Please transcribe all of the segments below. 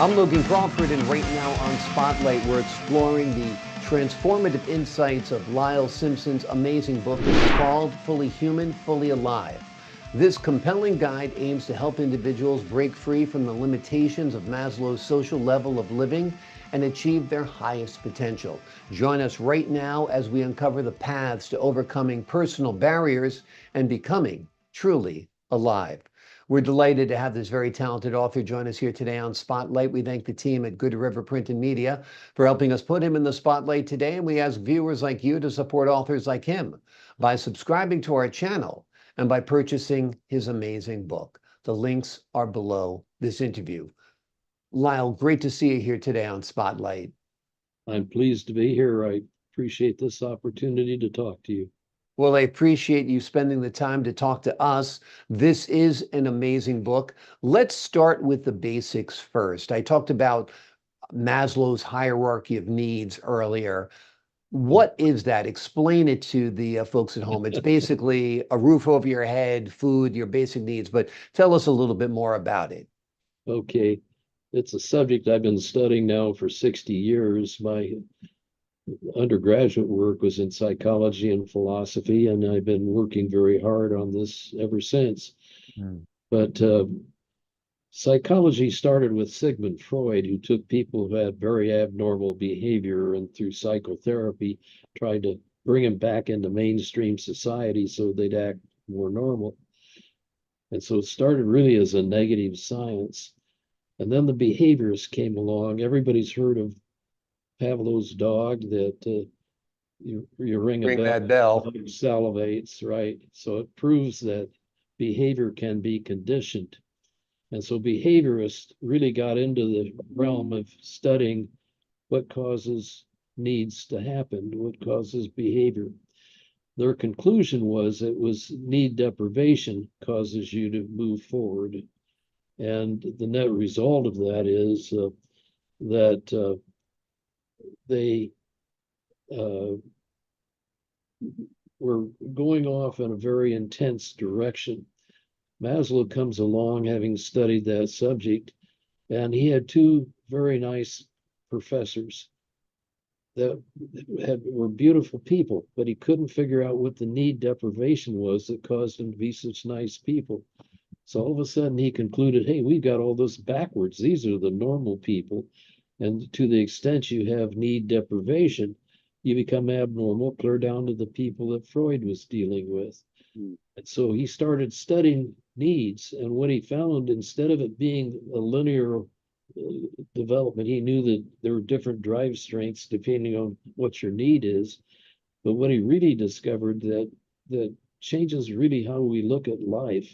I'm Logan Crawford, and right now on Spotlight, we're exploring the transformative insights of Lyle Simpson's amazing book that is called Fully Human, Fully Alive. This compelling guide aims to help individuals break free from the limitations of Maslow's social level of living and achieve their highest potential. Join us right now as we uncover the paths to overcoming personal barriers and becoming truly alive. We're delighted to have this very talented author join us here today on Spotlight. We thank the team at Good River Print and Media for helping us put him in the spotlight today. And we ask viewers like you to support authors like him by subscribing to our channel and by purchasing his amazing book. The links are below this interview. Lyle, great to see you here today on Spotlight. I'm pleased to be here. I appreciate this opportunity to talk to you. Well, I appreciate you spending the time to talk to us. This is an amazing book. Let's start with the basics first. I talked about Maslow's hierarchy of needs earlier. What is that? Explain it to the folks at home. It's basically a roof over your head, food, your basic needs, but tell us a little bit more about it. Okay. It's a subject I've been studying now for 60 years. My undergraduate work was in psychology and philosophy, and I've been working very hard on this ever since. But psychology started with Sigmund Freud, who took people who had very abnormal behavior and through psychotherapy tried to bring them back into mainstream society so they'd act more normal. And so it started really as a negative science. And then the behaviorists came along. Everybody's heard of Pavlov's dog that you ring a bell, That bell. the dog salivates, right? So it proves that behavior can be conditioned. And so behaviorists really got into the realm of studying what causes needs to happen, what causes behavior. Their conclusion was it was need deprivation causes you to move forward. And the net result of that is that they were going off in a very intense direction. Maslow comes along having studied that subject, and he had two very nice professors that were beautiful people, but he couldn't figure out what the need deprivation was that caused them to be such nice people. So all of a sudden he concluded, hey, we've got all this backwards. These are the normal people. And to the extent you have need deprivation, you become abnormal, clear down to the people that Freud was dealing with. And so he started studying needs. And what he found, instead of it being a linear development, he knew that there were different drive strengths depending on what your need is. But what he really discovered that changes really how we look at life.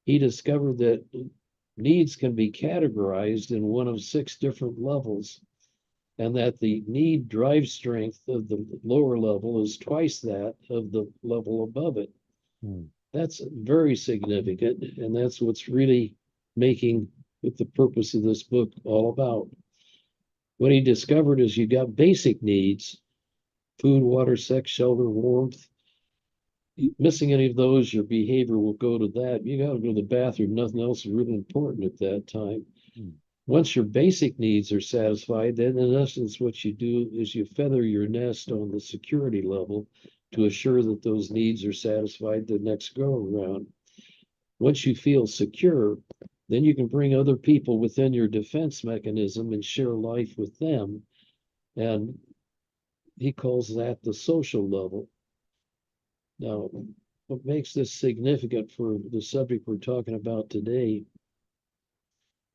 He discovered that needs can be categorized in one of 6 different levels, and that the need drive strength of the lower level is twice that of the level above it. That's very significant, and that's what's really making what the purpose of this book all about. What he discovered is you got basic needs: food, water, sex, shelter, warmth. Missing any of those, your behavior will go to that. You got to go to the bathroom. Nothing else is really important at that time. Once your basic needs are satisfied, then in essence, what you do is you feather your nest on the security level to assure that those needs are satisfied the next go around. Once you feel secure, then you can bring other people within your defense mechanism and share life with them. And he calls that the social level. Now, what makes this significant for the subject we're talking about today,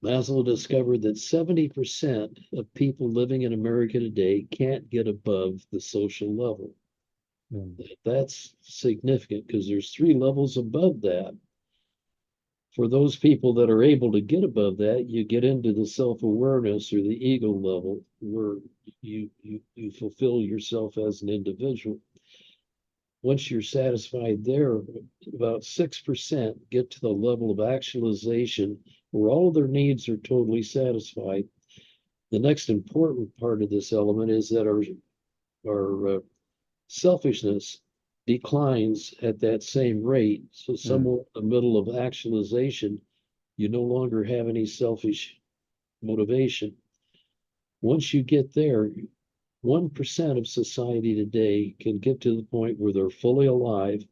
Maslow discovered that 70% of people living in America today can't get above the social level. That's significant because there's 3 levels above that. For those people that are able to get above that, you get into the self-awareness or the ego level where you fulfill yourself as an individual. Once you're satisfied there, about 6% get to the level of actualization where all of their needs are totally satisfied. The next important part of this element is that our selfishness declines at that same rate. So somewhere in the middle of actualization, you no longer have any selfish motivation. Once you get there, 1% of society today can get to the point where they're fully alive,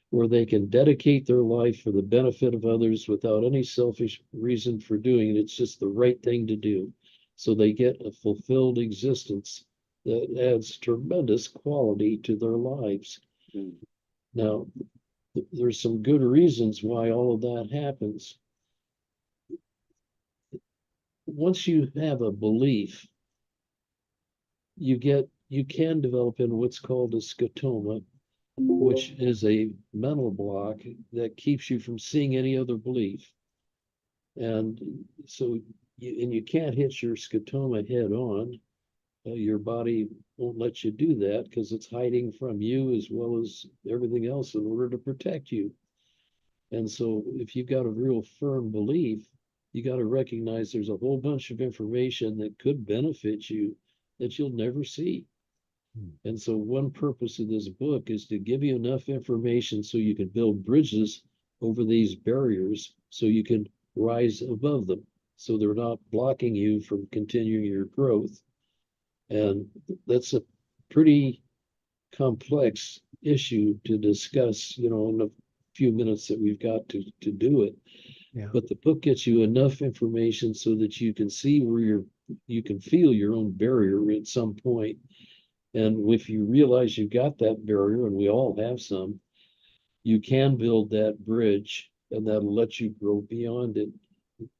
where they can dedicate their life for the benefit of others without any selfish reason for doing it. It's just the right thing to do. So they get a fulfilled existence that adds tremendous quality to their lives. Mm. Now, there's some good reasons why all of that happens. Once you have a belief, you can develop in what's called a scotoma, which is a mental block that keeps you from seeing any other belief. And so you can't hit your scotoma head on. Your body won't let you do that because it's hiding from you as well as everything else in order to protect you. And so if you've got a real firm belief, you got to recognize there's a whole bunch of information that could benefit you that you'll never see. And so one purpose of this book is to give you enough information so you can build bridges over these barriers so you can rise above them, so they're not blocking you from continuing your growth. And that's a pretty complex issue to discuss, in a few minutes that we've got to do it. Yeah. But the book gets you enough information so that you can see where you can feel your own barrier at some point. And if you realize you've got that barrier, and we all have some, you can build that bridge, and that'll let you grow beyond it.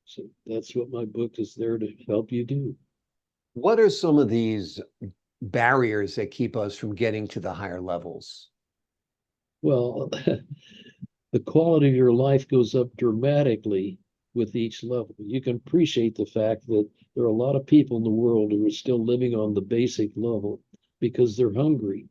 So that's what my book is there to help you do. What are some of these barriers that keep us from getting to the higher levels? Well, the quality of your life goes up dramatically with each level. You can appreciate the fact that there are a lot of people in the world who are still living on the basic level because they're hungry.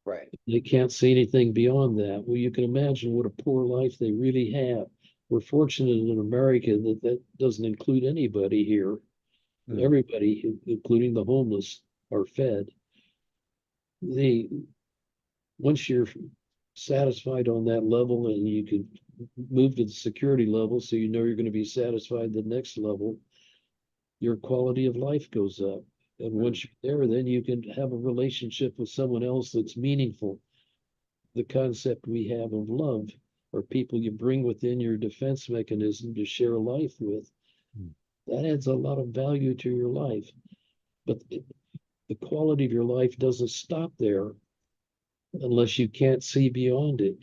Right. They can't see anything beyond that. Well, you can imagine what a poor life they really have. We're fortunate in America that doesn't include anybody here. Mm. Everybody, including the homeless, are fed. Once you're satisfied on that level and you can move to the security level so you know you're going to be satisfied the next level, your quality of life goes up. And once you're there, then you can have a relationship with someone else that's meaningful. The concept we have of love, or people you bring within your defense mechanism to share life with, that adds a lot of value to your life. But the quality of your life doesn't stop there unless you can't see beyond it.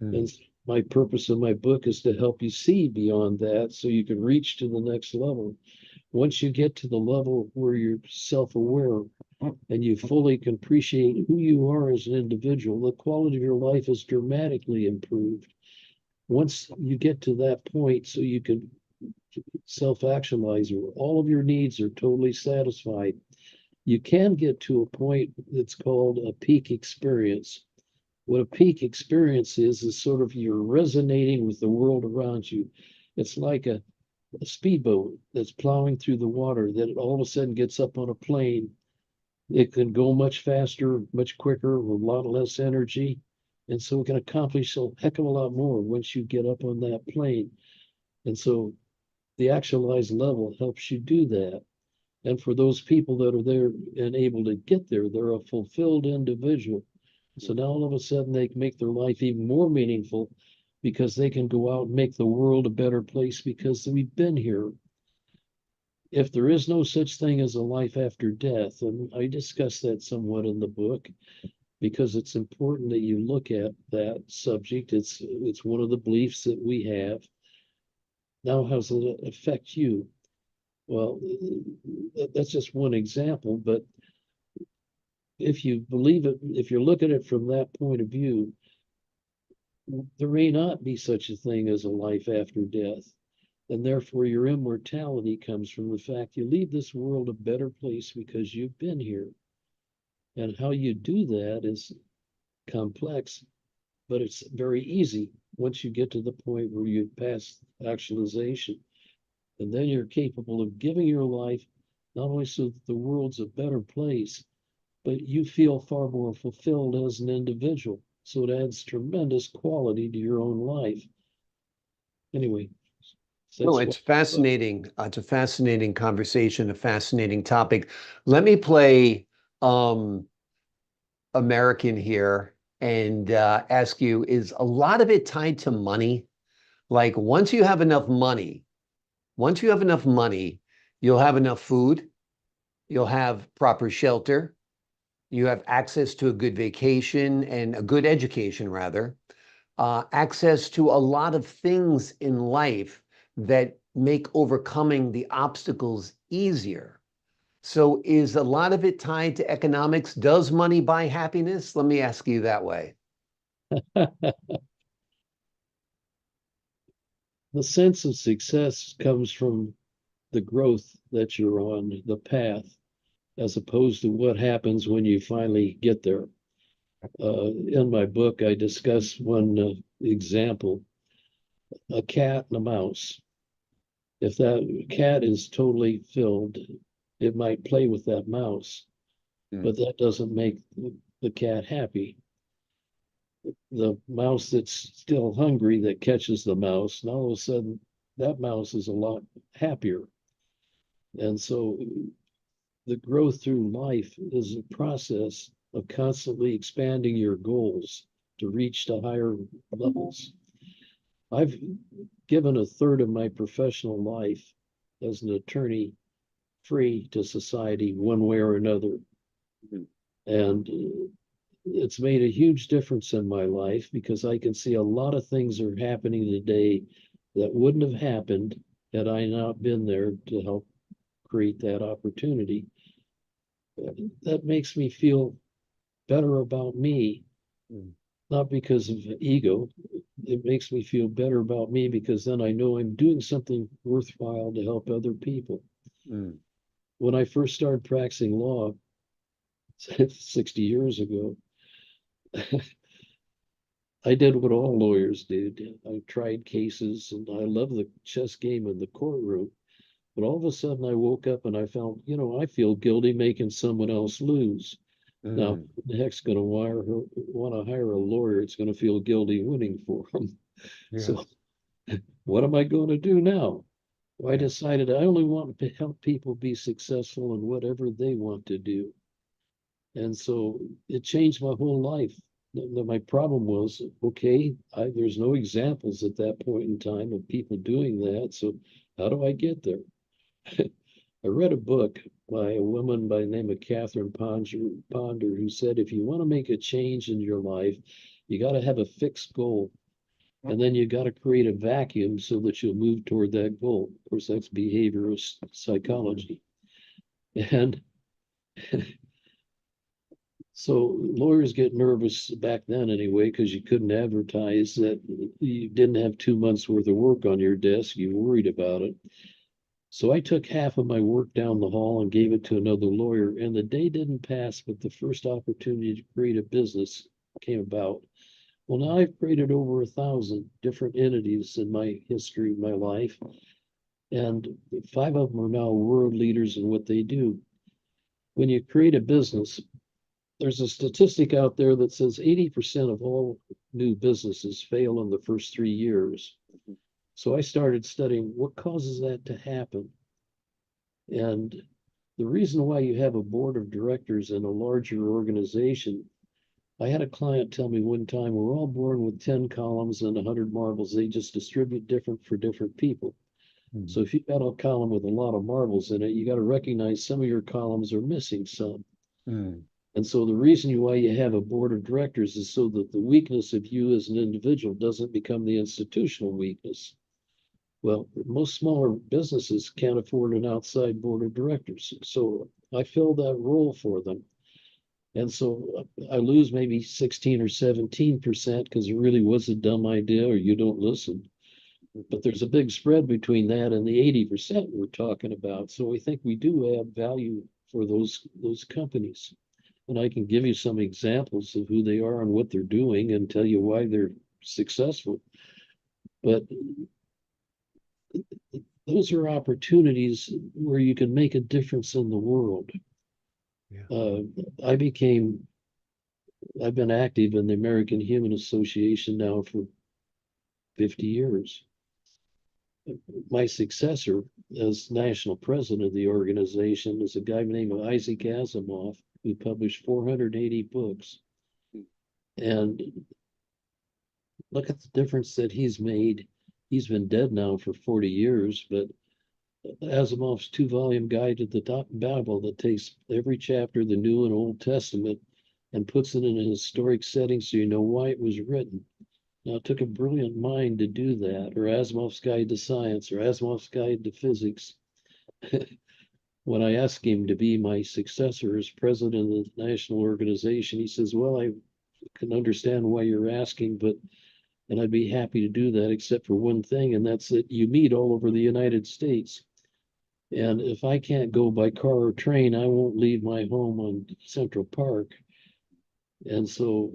And my purpose of my book is to help you see beyond that so you can reach to the next level. Once you get to the level where you're self-aware and you fully can appreciate who you are as an individual, the quality of your life is dramatically improved. Once you get to that point, so you can self-actualize, where all of your needs are totally satisfied, you can get to a point that's called a peak experience. What a peak experience is sort of you're resonating with the world around you. It's like a speedboat that's plowing through the water that all of a sudden gets up on a plane. It can go much faster, much quicker, with a lot less energy. And so it can accomplish a heck of a lot more once you get up on that plane. And so the actualized level helps you do that. And for those people that are there and able to get there, they're a fulfilled individual. So now all of a sudden they can make their life even more meaningful because they can go out and make the world a better place because we've been here. If there is no such thing as a life after death, and I discuss that somewhat in the book, because it's important that you look at that subject. It's one of the beliefs that we have. Now, how does it affect you? Well, that's just one example, but if you believe it, if you look at it from that point of view, there may not be such a thing as a life after death. And therefore, your immortality comes from the fact you leave this world a better place because you've been here. And how you do that is complex, but it's very easy once you get to the point where you pass actualization. And then you're capable of giving your life not only so that the world's a better place, but you feel far more fulfilled as an individual. So it adds tremendous quality to your own life. Anyway, No, That's it's what. fascinating. It's a fascinating conversation, a fascinating topic. Let me play um, American here and ask you, is a lot of it tied to money? Like once you have enough money, you'll have enough food, you'll have proper shelter, you have access to a good vacation and a good education, rather, access to a lot of things in life that make overcoming the obstacles easier. So, is a lot of it tied to economics? Does money buy happiness? Let me ask you that way. The sense of success comes from the growth that you're on the path, as opposed to what happens when you finally get there. In my book, I discuss one example, a cat and a mouse. If that cat is totally filled, it might play with that mouse, Mm, but that doesn't make the cat happy. The mouse that's still hungry that catches the mouse, and all of a sudden that mouse is a lot happier. And so the growth through life is a process of constantly expanding your goals to reach to higher levels. I've given a third of my professional life as an attorney free to society one way or another. mm, And it's made a huge difference in my life because I can see a lot of things are happening today that wouldn't have happened had I not been there to help create that opportunity. That makes me feel better about me, mm, not because of ego. It makes me feel better about me because then I know I'm doing something worthwhile to help other people. mm. When I first started practicing law 60 years ago, I did what all lawyers did. I tried cases and I love the chess game in the courtroom. But all of a sudden I woke up and I felt, I feel guilty making someone else lose. Now, Mm, who the heck's going to want to hire a lawyer? It's going to feel guilty winning for them. yeah, So what am I going to do now? Well, I yeah. decided I only want to help people be successful in whatever they want to do. And so it changed my whole life. My problem was, okay, there's no examples at that point in time of people doing that. So how do I get there? I read a book by a woman by the name of Catherine Ponder, who said, if you want to make a change in your life, you got to have a fixed goal. And then you got to create a vacuum so that you'll move toward that goal. Of course, that's behavioral psychology. And so lawyers get nervous back then anyway, because you couldn't advertise that you didn't have 2 months worth of work on your desk. You worried about it. So I took half of my work down the hall and gave it to another lawyer. And the day didn't pass, but the first opportunity to create a business came about. Well, now I've created over 1,000 different entities in my history, my life, and 5 of them are now world leaders in what they do. When you create a business, there's a statistic out there that says 80% of all new businesses fail in the first 3 years. So I started studying what causes that to happen. And the reason why you have a board of directors in a larger organization, I had a client tell me one time, we're all born with 10 columns and 100 marbles. They just distribute different for different people. Mm, So if you've got a column with a lot of marbles in it, you got to recognize some of your columns are missing some. mm, And so the reason why you have a board of directors is so that the weakness of you as an individual doesn't become the institutional weakness. Well, most smaller businesses can't afford an outside board of directors. So I fill that role for them. And so I lose maybe 16 or 17% because it really was a dumb idea or you don't listen. But there's a big spread between that and the 80% we're talking about. So I think we do add value for those companies. And I can give you some examples of who they are and what they're doing and tell you why they're successful. But those are opportunities where you can make a difference in the world. yeah. Uh, I became, I've been active in the American Human Association now for 50 years. my successor as national president of the organization is a guy named Isaac Asimov, who published 480 books. And look at the difference that he's made. He's been dead now for 40 years, but Asimov's 2-volume guide to the Bible that takes every chapter of the New and Old Testament and puts it in a historic setting so you know why it was written. Now, it took a brilliant mind to do that, or Asimov's Guide to Science, or Asimov's Guide to Physics. When I asked him to be my successor as president of the national organization, he says, well, I can understand why you're asking, and I'd be happy to do that, except for one thing, and that's that you meet all over the United States. And if I can't go by car or train, I won't leave my home on Central Park. And so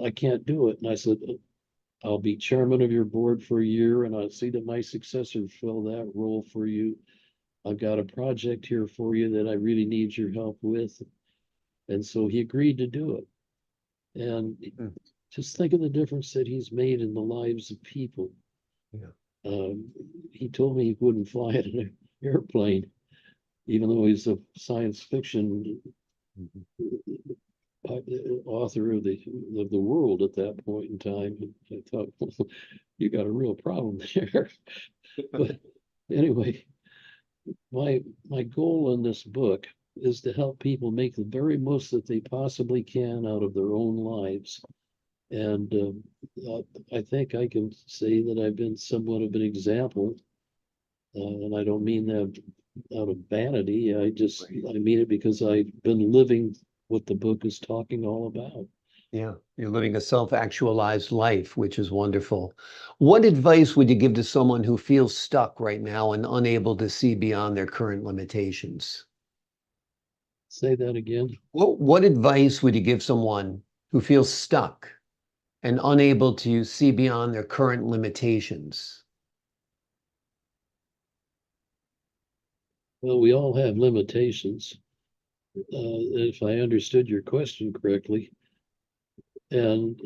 I can't do it. And I said, I'll be chairman of your board for a year, and I'll see that my successor fill that role for you. I've got a project here for you that I really need your help with. And so he agreed to do it. And just think of the difference that he's made in the lives of people. Yeah. He told me he wouldn't fly in an airplane, even though he's a science fiction author of the world at that point in time. I thought, well, you got a real problem there. But anyway, my goal in this book is to help people make the very most that they possibly can out of their own lives. And I think I can say that I've been somewhat of an example. And I don't mean that out of vanity. I mean it because I've been living what the book is talking all about. Yeah, you're living a self-actualized life, which is wonderful. What advice would you give to someone who feels stuck right now and unable to see beyond their current limitations? Say that again. What advice would you give someone who feels stuck and unable to see beyond their current limitations? Well, we all have limitations. If I understood your question correctly, and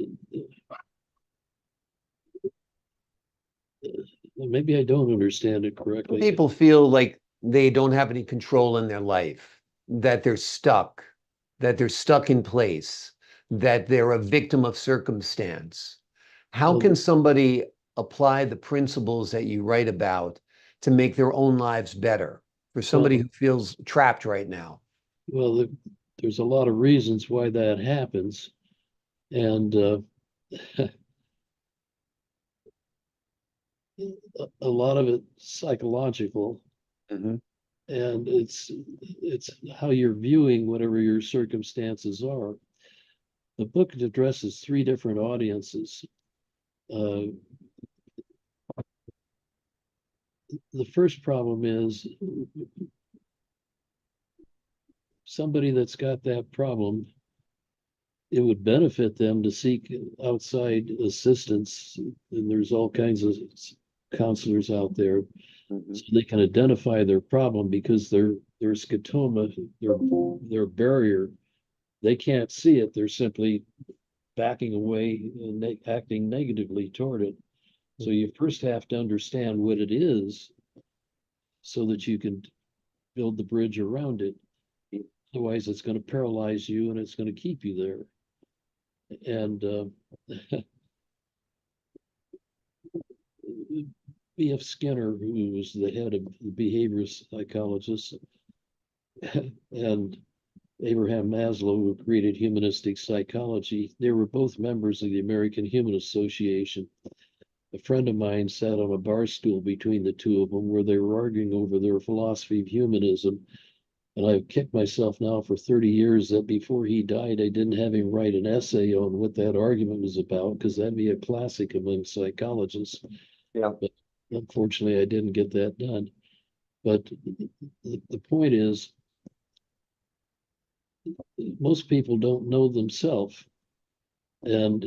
maybe I don't understand it correctly. People feel like they don't have any control in their life, that they're stuck in place, that they're a victim of circumstance. How can somebody apply the principles that you write about to make their own lives better for somebody who feels trapped right now? Well, there's a lot of reasons why that happens. And a lot of it psychological. And it's how you're viewing whatever your circumstances are. The book addresses 3 different audiences. The first problem is somebody that's got that problem. It would benefit them to seek outside assistance, and there's all kinds of counselors out there, so they can identify their problem, because their scotoma, their barrier, they can't see it. They're simply backing away and acting negatively toward it. So you first have to understand what it is so that you can build the bridge around it. Otherwise, it's going to paralyze you and it's going to keep you there. And B.F. Skinner, who was the head of the behavior psychologists, and Abraham Maslow, who created humanistic psychology, they were both members of the American Humanist Association. A friend of mine sat on a bar stool between the two of them where they were arguing over their philosophy of humanism. And I've kicked myself now for 30 years that before he died, I didn't have him write an essay on what that argument was about, because that'd be a classic among psychologists. Yeah. But unfortunately, I didn't get that done. But the point is, most people don't know themselves and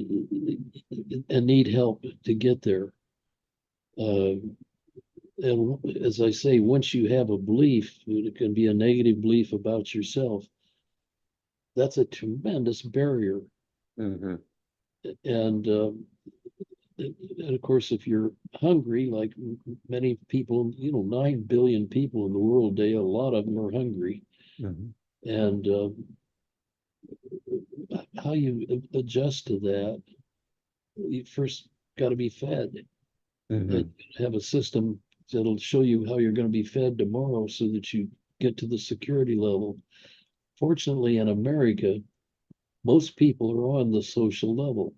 need help to get there. And as I say, once you have a belief, it can be a negative belief about yourself. That's a tremendous barrier. And and of course, if you're hungry, like many people, 9 billion people in the world today, a lot of them are hungry. Mhm. And how you adjust to that, you first got to be fed and Mhm. have a system that'll show you how you're going to be fed tomorrow so that you get to the security level. Fortunately, in America, most people are on the social level,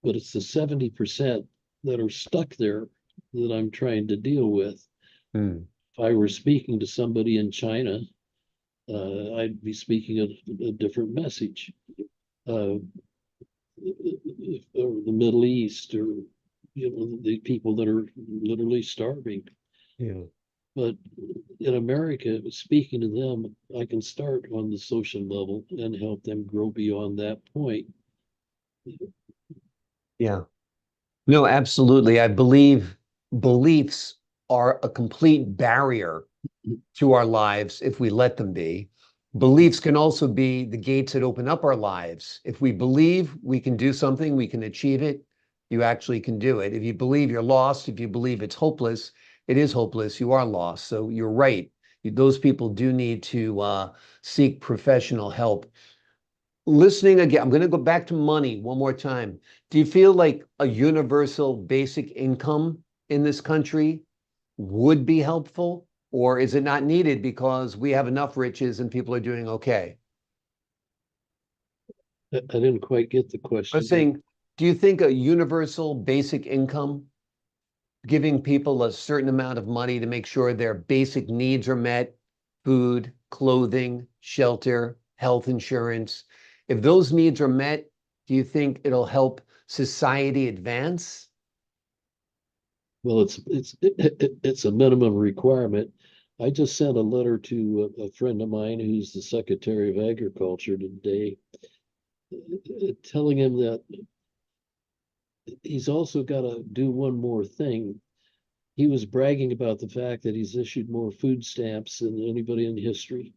but it's the 70% that are stuck there that I'm trying to deal with. Mm. If I were speaking to somebody in China, I'd be speaking a different message. Uh, or the Middle East, or the people that are literally starving. Yeah. But in America, speaking to them, I can start on the social level and help them grow beyond that point. Yeah. No, absolutely. I believe beliefs are a complete barrier to our lives if we let them be. Beliefs can also be the gates that open up our lives. If we believe we can do something, we can achieve it, you actually can do it. If you believe you're lost, if you believe it's hopeless, it is hopeless, you are lost. So you're right. Those people do need to seek professional help. Listening again, I'm going to go back to money one more time. Do you feel like a universal basic income in this country would be helpful, or is it not needed because we have enough riches and people are doing okay? I didn't quite get the I was question. saying, do you think a universal basic income, giving people a certain amount of money to make sure their basic needs are met, food, clothing, shelter, health insurance, if those needs are met, do you think it'll help society advance? Well, it's a minimum requirement. I just sent a letter to a friend of mine who's the Secretary of Agriculture today, telling him that he's also got to do one more thing. He was bragging about the fact that he's issued more food stamps than anybody in history.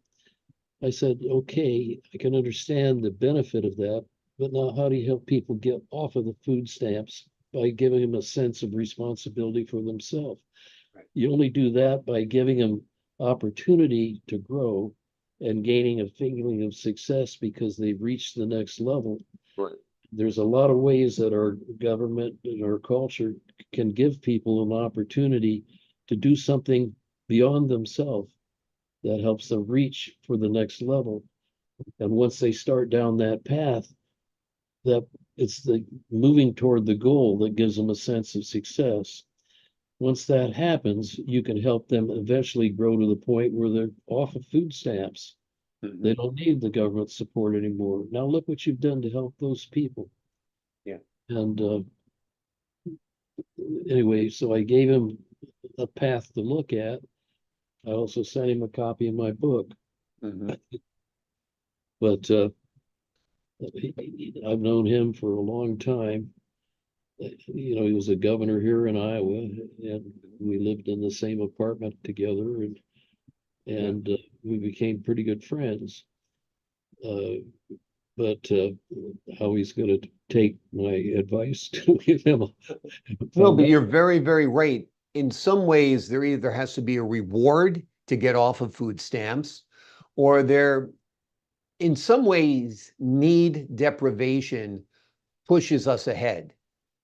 I said, okay, I can understand the benefit of that, but now how do you help people get off of the food stamps by giving them a sense of responsibility for themselves? Right. You only do that by giving them opportunity to grow and gaining a feeling of success because they've reached the next level. Right. There's a lot of ways that our government and our culture can give people an opportunity to do something beyond themselves that helps them reach for the next level. And once they start down that path, that it's the moving toward the goal that gives them a sense of success. Once that happens, you can help them eventually grow to the point where they're off of food stamps. They Mhm. don't need the government support anymore. Now look what you've done to help those people. Yeah. And anyway, so I gave him a path to look at. I also sent him a copy of my book, Mhm. but I've known him for a long time. He was a governor here in Iowa, and we lived in the same apartment together, and Yeah. and we became pretty good friends. Uh, but how he's going to take my advice to him, No, find but out. you're very, very right. In some ways, there either has to be a reward to get off of food stamps, or there, in some ways, need deprivation pushes us ahead,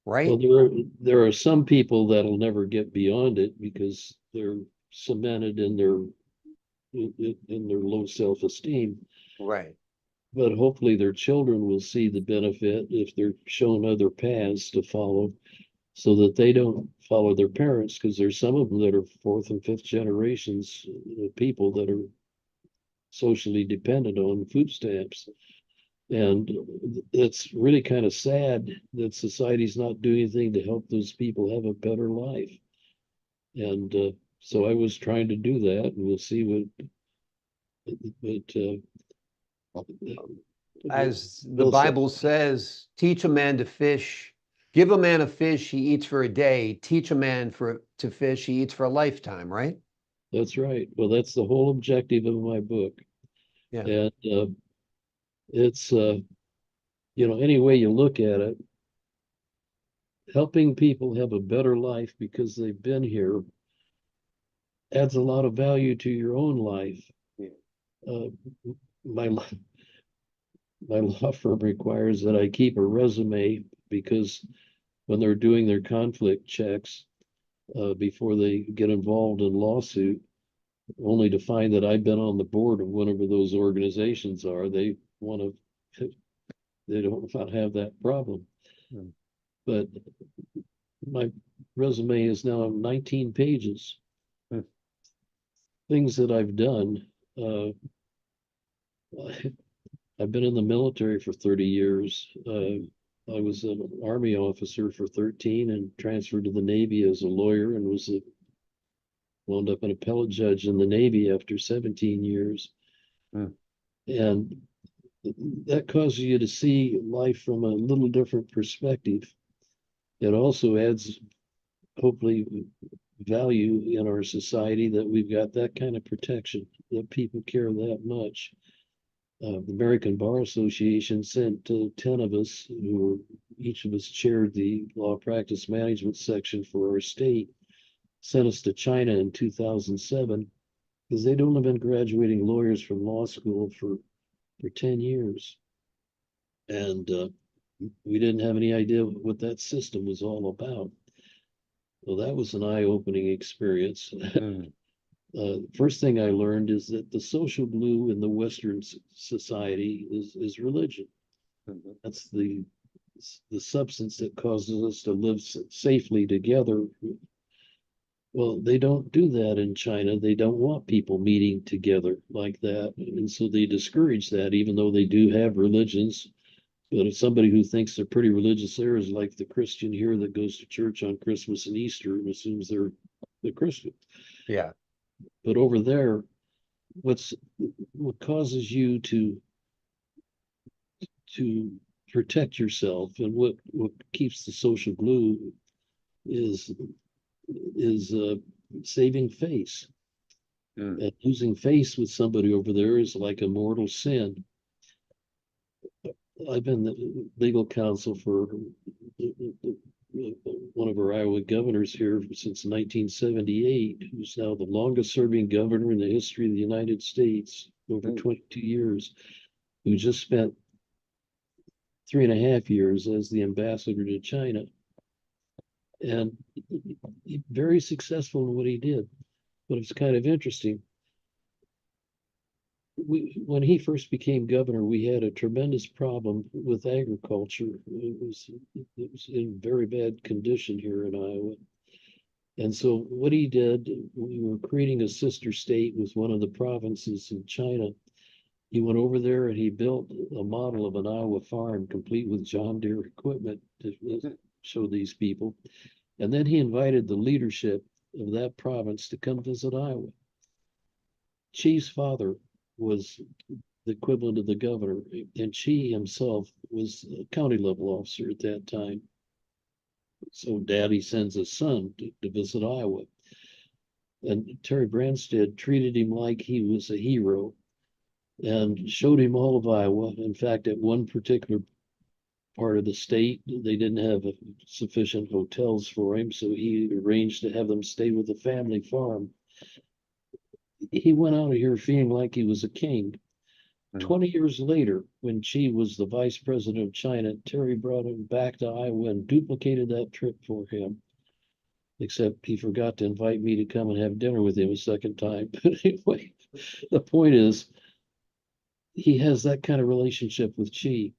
Well, right? there are some people that'll never get beyond it because they're cemented in their low self-esteem. Right. But hopefully their children will see the benefit if they're shown other paths to follow so that they don't follow their parents, because there's some of them that are fourth and fifth generations people that are socially dependent on food stamps. And it's really kind of sad that society's not doing anything to help those people have a better life. And so I was trying to do that, and we'll see what As the we'll say. Bible says, teach a man to fish, give a man a fish, he eats for a day, teach a man to fish, he eats for a lifetime, right? That's right. Well, that's the whole objective of my book. Yeah. And it's any way you look at it, helping people have a better life because they've been here adds a lot of value to your own life. Yeah. Uh, my my law firm requires that I keep a resume because when they're doing their conflict checks before they get involved in lawsuit, only to find that I've been on the board of whatever those organizations are, they want to, they don't want to have that problem. Mm. But my resume is now 19 pages. Mm. Things that I've done. I've been in the military for 30 years. I was an Army officer for 13 and transferred to the Navy as a lawyer and wound up an appellate judge in the Navy after 17 years. Mm. And that causes you to see life from a little different perspective. It also adds, hopefully, value in our society that we've got that kind of protection, that people care that much. The American Bar Association sent 10 of us, who were, each of us chaired the law practice management section for our state, sent us to China in 2007 because they'd only been graduating lawyers from law school for 10 years. And we didn't have any idea what that system was all about. Well, that was an eye-opening experience. Mm. First thing I learned is that the social glue in the Western society is religion. Mhm. That's the substance that causes us to live safely together. Well, they don't do that in China. They don't want people meeting together like that. And so they discourage that, even though they do have religions. But if somebody who thinks they're pretty religious there is like the Christian here that goes to church on Christmas and Easter and assumes they're the Christian. Yeah. But over there, what causes you to protect yourself and what keeps the social glue is saving face. Mm. And losing face with somebody over there is like a mortal sin. I've been the legal counsel for one of our Iowa governors here since 1978, who's now the longest serving governor in the history of the United States, over 22 years, who just spent 3.5 years as the ambassador to China. And very successful in what he did. But it's kind of interesting. When he first became governor, we had a tremendous problem with agriculture. It was in very bad condition here in Iowa. And so what he did, we were creating a sister state with one of the provinces in China. He went over there and he built a model of an Iowa farm complete with John Deere equipment to show these people. And then he invited the leadership of that province to come visit Iowa. Xi's father was the equivalent of the governor, and Xi himself was a county level officer at that time. So daddy sends his son to visit Iowa. And Terry Branstad treated him like he was a hero and showed him all of Iowa. In fact, at one particular part of the state, they didn't have sufficient hotels for him, so he arranged to have them stay with a family farm. He went out of here feeling like he was a king. 20 years later, when Xi was the vice president of China, Terry brought him back to Iowa and duplicated that trip for him. Except he forgot to invite me to come and have dinner with him a second time. But anyway, the point is, he has that kind of relationship with Xi.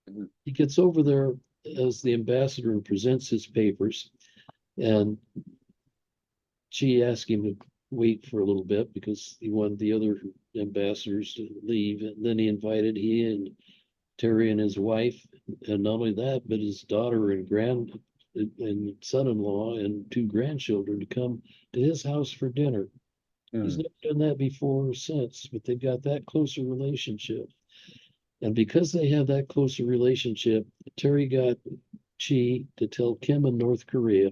Mhm. He gets over there as the ambassador and presents his papers, and Xi asked him to wait for a little bit because he wanted the other ambassadors to leave. And then he and Terry and his wife, and not only that, but his daughter and son-in-law and 2 grandchildren to come to his house for dinner. He's never done that before or since, but they've got that closer relationship. And because they have that closer relationship, Terry got Xi to tell Kim in North Korea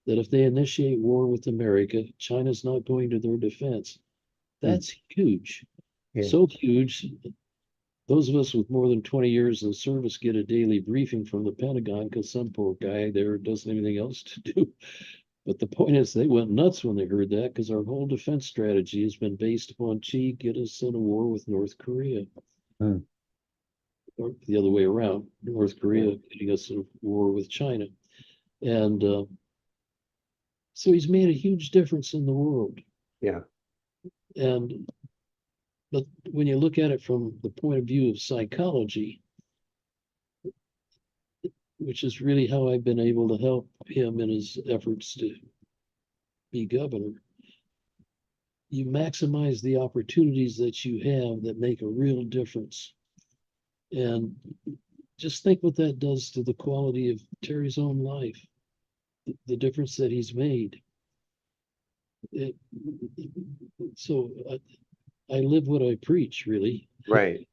that if they initiate war with America, China's not going to their defense. That's huge. Yeah. So huge those of us with more than 20 years in service get a daily briefing from the Pentagon because some poor guy there doesn't have anything else to do. But the point is, they went nuts when they heard that because our whole defense strategy has been based upon, gee, get us in a war with North Korea. Hmm. Or the other way around, North Korea getting us in a war with China. And so he's made a huge difference in the world. Yeah. And but when you look at it from the point of view of psychology, which is really how I've been able to help him in his efforts to be governor, you maximize the opportunities that you have that make a real difference. And just think what that does to the quality of Terry's own life, the difference that he's made. So I live what I preach, really. Right.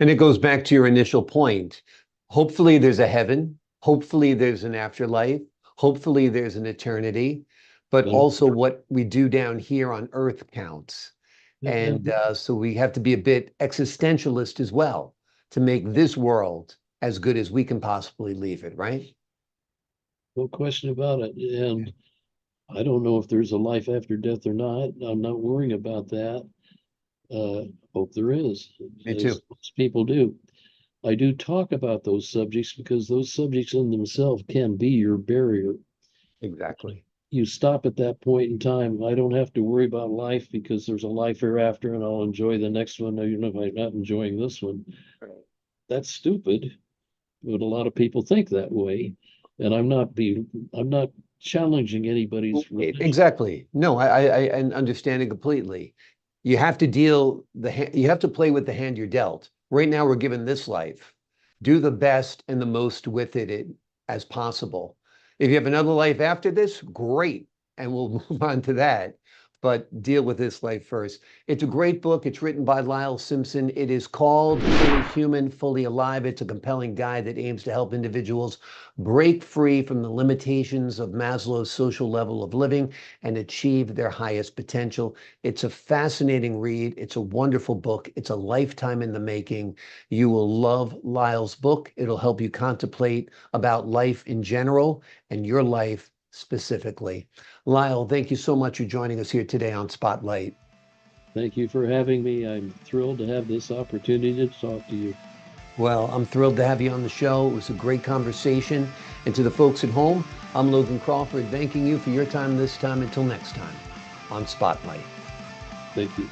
And it goes back to your initial point. Hopefully there's a heaven. Hopefully there's an afterlife. Hopefully there's an eternity. But also what we do down here on earth counts. And so we have to be a bit existentialist as well to make this world as good as we can possibly leave it, right? No question about it. And I don't know if there's a life after death or not. I'm not worrying about that. Hope there is, Me too. as most people do. I do talk about those subjects because those subjects in themselves can be your barrier. Exactly. You stop at that point in time. I don't have to worry about life because there's a life hereafter and I'll enjoy the next one. Even if I'm not enjoying this one. That's stupid, but a lot of people think that way. And I'm not challenging anybody's religion. Exactly. No, I understand it completely. You have to you have to play with the hand you're dealt. Right now, we're given this life. Do the best and the most with it as possible. If you have another life after this, great, and we'll move on to that. But deal with this life first. It's a great book. It's written by Lyle Simpson. It is called Fully Human, Fully Alive. It's a compelling guide that aims to help individuals break free from the limitations of Maslow's social level of living and achieve their highest potential. It's a fascinating read. It's a wonderful book. It's a lifetime in the making. You will love Lyle's book. It'll help you contemplate about life in general and your life specifically. Lyle, thank you so much for joining us here today on Spotlight. Thank you for having me. I'm thrilled to have this opportunity to talk to you. Well, I'm thrilled to have you on the show. It was a great conversation. And to the folks at home, I'm Logan Crawford, thanking you for your time this time. Until next time on Spotlight. Thank you.